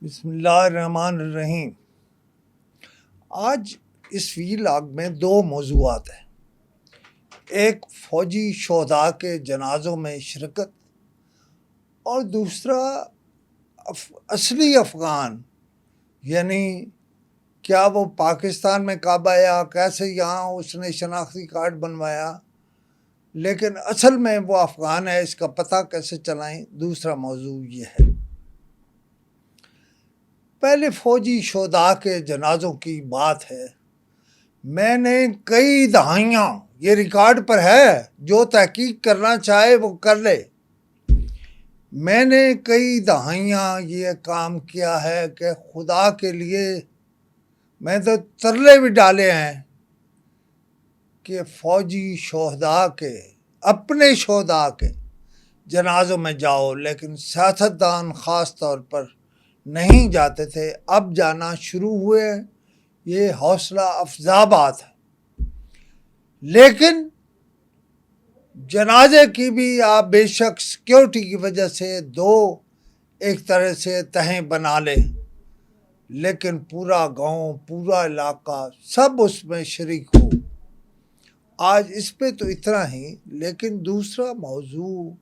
बिस्मिल्लाहिर्रहमानिर्रहीम। आज इस व्लॉग में दो मौज़ूआत हैं। एक फ़ौजी शोहदा के जनाज़ों में शिरकत और दूसरा असली अफ़गान, यानी क्या वो पाकिस्तान में कब आया, कैसे यहाँ उसने शनाख्ती कार्ड बनवाया, लेकिन असल में वो अफ़गान है, इसका पता कैसे चलाएं। दूसरा मौजू ये है। पहले फ़ौजी शोहदा के जनाज़ों की बात है। मैंने कई दहाइयाँ, ये रिकॉर्ड पर है, जो तहकीक करना चाहे वो कर ले, मैंने कई दहाइयाँ ये काम किया है कि खुदा के लिए मैं तो तरले भी डाले हैं कि फ़ौजी शोहदा के, अपने शोहदा के जनाज़ों में जाओ, लेकिन सियासतदान ख़ास तौर पर नहीं जाते थे। अब जाना शुरू हुए, ये हौसला अफजा बात है। लेकिन जनाजे की भी आप बेशक सिक्योरिटी की वजह से दो एक तरह से तहें बना ले, लेकिन पूरा गांव, पूरा इलाका सब उसमें शरीक हो। आज इस पे तो इतना ही, लेकिन दूसरा मौजू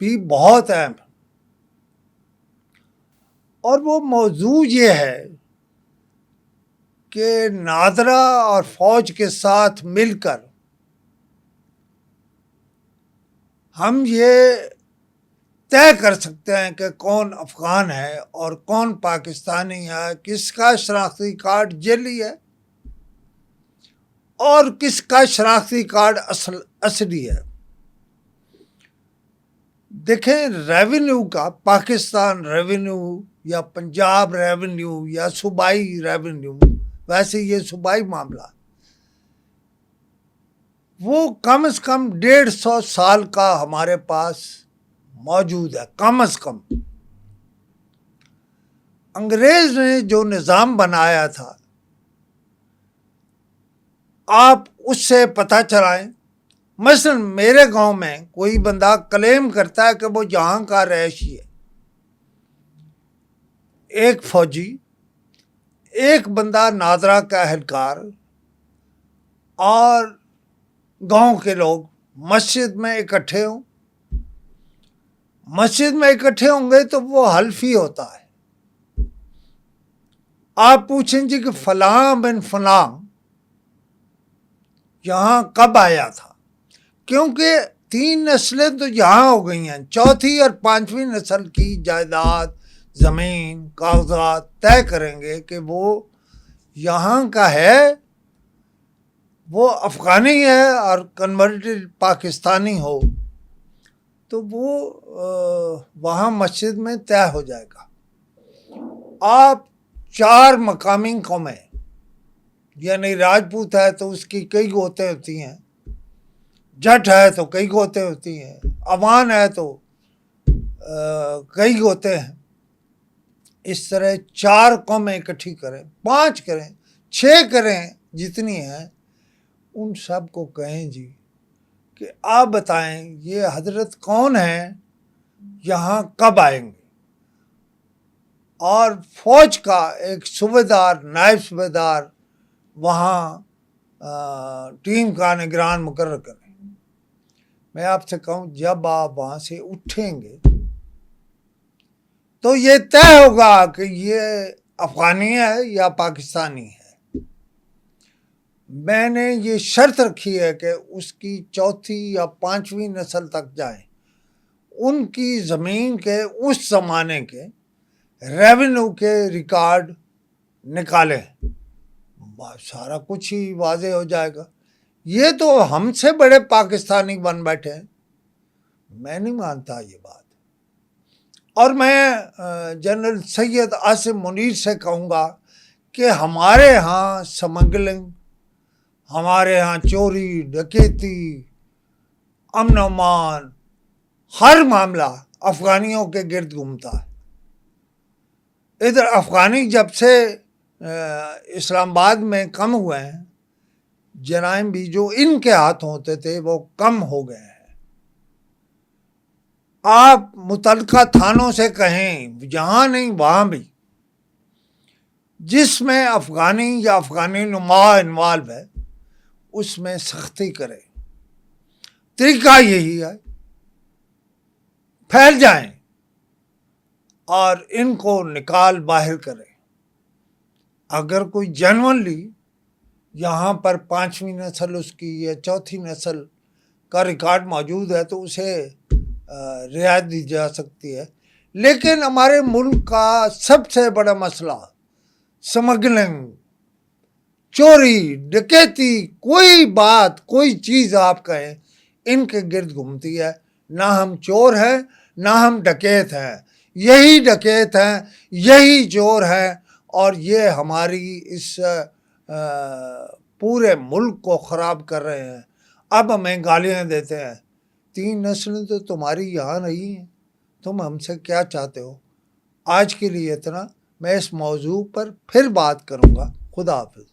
भी बहुत अहम है, और वो मौजू ये है कि नादरा और फौज के साथ मिलकर हम ये तय कर सकते हैं कि कौन अफ़गान है और कौन पाकिस्तानी है, किसका शनाख्ती कार्ड जेली है और किसका शनाख्ती कार्ड असली है। देखें, रेवेन्यू का, पाकिस्तान रेवेन्यू या पंजाब रेवेन्यू या सूबाई रेवेन्यू, वैसे ये सूबाई मामला, वो कम से कम 150 साल का हमारे पास मौजूद है, कम से कम। अंग्रेज ने जो निज़ाम बनाया था, आप उससे पता चलाएं। मसलन मेरे गांव में कोई बंदा क्लेम करता है कि वो यहाँ का रहायशी है, एक फौजी, एक बंदा नादरा का एहलकार और गांव के लोग मस्जिद में इकट्ठे हों। मस्जिद में इकट्ठे होंगे तो वो हल्फी होता है। आप पूछें जी कि फलां बिन फलां यहाँ कब आया था, क्योंकि 3 नस्लें तो यहाँ हो गई हैं, चौथी और 5वीं नस्ल की जायदाद, ज़मीन, कागजात तय करेंगे कि वो यहाँ का है, वो अफ़गानी है और कन्वर्टेड पाकिस्तानी हो, तो वो वहाँ मस्जिद में तय हो जाएगा। आप 4 मकामी कौमें, यानी राजपूत है तो उसकी कई गोतें होती हैं, जट है तो कई गोतें होती हैं, अवान है तो कई गोतें हैं। इस तरह 4 कौमें इकट्ठी करें, 5 करें, 6 करें, जितनी हैं, उन सब को कहें जी कि आप बताएं ये हजरत कौन है, यहाँ कब आएंगे। और फौज का एक सूबेदार, नायब सूबेदार वहाँ टीम का निगरान मुकर्रर करें। मैं आपसे कहूँ, जब आप वहाँ से उठेंगे तो ये तय होगा कि ये अफ़गानी है या पाकिस्तानी है। मैंने ये शर्त रखी है कि उसकी 4थी या 5वीं नस्ल तक जाए, उनकी ज़मीन के उस ज़माने के रेवेन्यू के रिकॉर्ड निकालें, सारा कुछ ही वाज़े हो जाएगा। ये तो हमसे बड़े पाकिस्तानी बन बैठे हैं, मैं नहीं मानता ये बात। और मैं जनरल सैयद आसिम मुनीर से कहूँगा कि हमारे यहाँ स्मगलिंग, हमारे यहाँ चोरी, डकैती, अमन अमान, हर मामला अफ़गानियों के गिर्द घूमता है। इधर अफ़गानी जब से इस्लामाबाद में कम हुए हैं, जराइम भी जो इनके हाथ होते थे वो कम हो गए हैं। आप मुतल्लिका थानों से कहें, यहाँ नहीं वहाँ भी, जिसमें अफगानी या अफगानी नुमा इन्वॉल्व है उसमें सख्ती करें। तरीका यही है, फैल जाएं और इनको निकाल बाहर करें। अगर कोई जेन्युइनली यहाँ पर 5वीं नस्ल उसकी या चौथी नस्ल का रिकॉर्ड मौजूद है तो उसे रियायत दी जा सकती है। लेकिन हमारे मुल्क का सबसे बड़ा मसला स्मगलिंग, चोरी, डकैती, कोई बात कोई चीज़ आप कहें इनके गिर्द घूमती है। ना हम चोर हैं ना हम डकैत हैं, यही डकैत हैं, यही चोर हैं और ये हमारी इस पूरे मुल्क को ख़राब कर रहे हैं। अब हमें गालियाँ देते हैं। 3 नस्लें तो तुम्हारी यहाँ नहीं हैं, तुम हमसे क्या चाहते हो। आज के लिए इतना, मैं इस मौजू पर फिर बात करूँगा। खुदा हाफिज़।